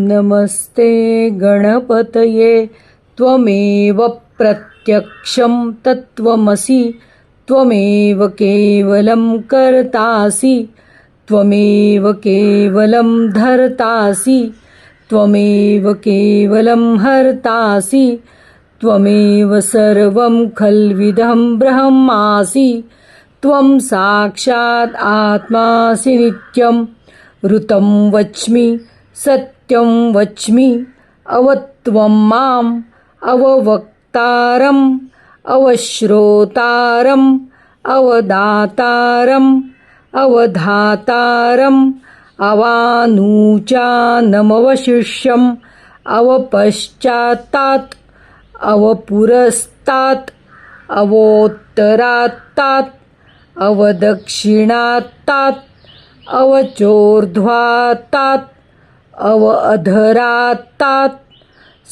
नमस्ते गणपतये त्वमेव प्रत्यक्षं तत्त्वमसि त्वमेव केवलं कर्तासि त्वमेव केवलं धर्तासि त्वमेव केवलं हर्तासि त्वमेव सर्वं खल्विदं ब्रह्मासि त्वं साक्षात् आत्मासि नित्यं ऋतं वच्मि सत्यं वच्मि अवत्वं माम् अववक्तारम् अवश्रोतारम् अवदातारम् अवधातारम् अवानूचानमवशिष्यम् अवपश्चात्तात् अवपुरस्तात् अवोत्तरात्तात् अवदक्षिणात्तात् अवचोर्ध्वात्तात् अवअधरात्तात्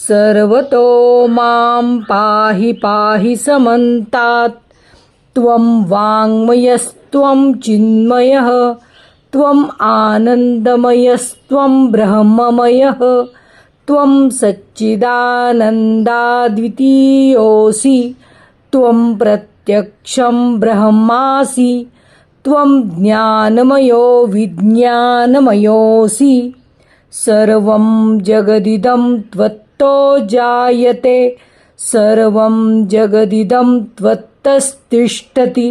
सर्वतो मां पाहि पाहि समन्तात् त्वं वाङ्मयस्त्वं चिन्मयः त्वं आनन्दमयस्त्वं ब्रह्ममयः त्वं सच्चिदानन्दाद्वितीयोऽसि त्वं प्रत्यक्षं ब्रह्मासि त्वं ज्ञानमयो विज्ञानमयोऽसि सर्वं जगदिदं त्वत्तो जायते सर्वं जगदिदं त्वत्तस्तिष्ठति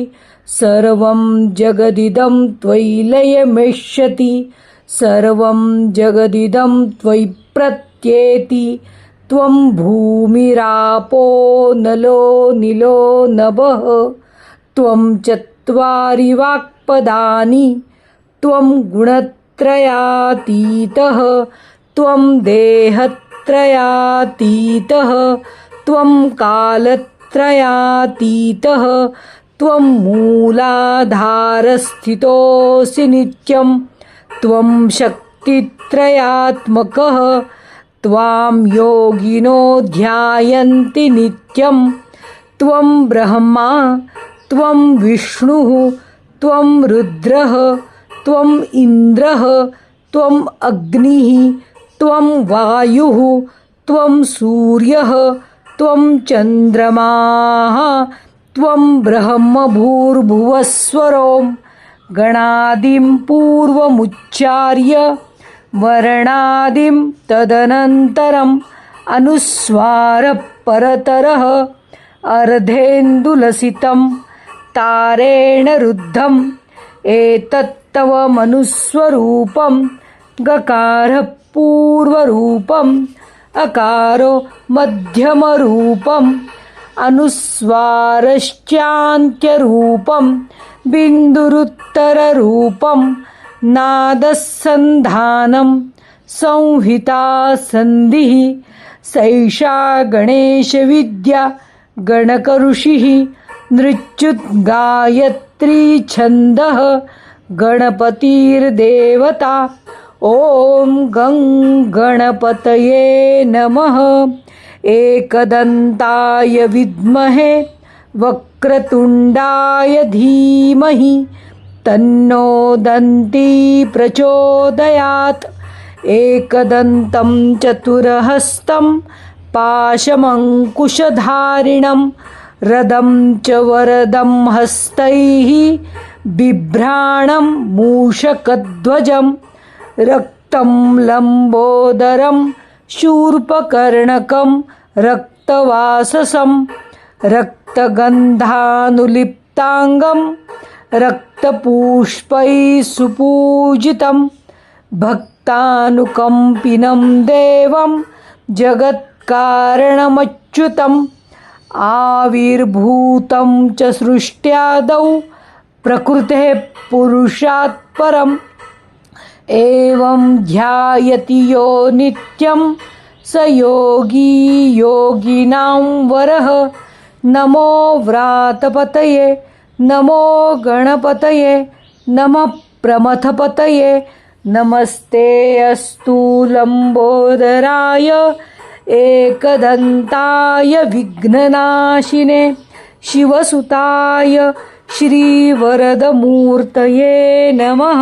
सर्वं जगदिदं त्वयि लयमेष्यति सर्वं जगदिदं त्वयि प्रत्येति त्वं भूमिरापो नलो निलो नभः त्वं चत्वारि वाक्पदानि त्वं गुणत्रयातीतः त्वं देहत्रयातीतः त्वं कालत्रयातीतः त्वं मूलाधारस्थितोऽसि नित्यं त्वं शक्तित्रयात्मकः त्वां योगिनो ध्यायन्ति नित्यं त्वं ब्रह्मा त्वं विष्णुः त्वं रुद्रः त्वं इन्द्रः त्वं अग्निः त्वं वायुः त्वं सूर्यः त्वं चन्द्रमाः त्वं ब्रह्मभूर्भुवस्वरों गणादिं पूर्वमुच्चार्य वर्णादिं तदनन्तरम् अनुस्वारः परतरः अर्धेन्दुलसितं तारेण रुद्धम् एतत्तव मनुस्वरूपं गकारः पूर्वरूपम् अकारो मध्यमरूपम् अनुस्वारश्चान्त्यरूपं बिन्दुरुत्तररूपं नादसन्धानं संहिता सन्धिः सैषा गणेशविद्या गणकऋषिः नृच्युद्गायत्री छन्दः गणपतिर्देवता ॐ गं गणपतये नमः एकदन्ताय विद्महे वक्रतुण्डाय धीमहि तन्नो दन्ती प्रचोदयात् एकदन्तं चतुरहस्तं पाशमङ्कुशधारिणं रदं च वरदं हस्तैः बिभ्राणं मूषकध्वजं रक्तं लम्बोदरं शूर्पकर्णकं रक्तवाससं रक्तगन्धानुलिप्ताङ्गं रक्तपुष्पैः सुपूजितं भक्तानुकम्पिनं देवं जगत्कारणमच्युतम् आविर्भूतं च सृष्ट्यादौ प्रकृतेः पुरुषात् परम् एवं ध्यायति यो नित्यं स योगी योगिनां वरः नमो व्रातपतये नमो गणपतये नमः प्रमथपतये नमस्ते अस्तु लम्बोदराय एकदन्ताय विघ्ननाशिने शिवसुताय श्रीवरदमूर्तये नमः।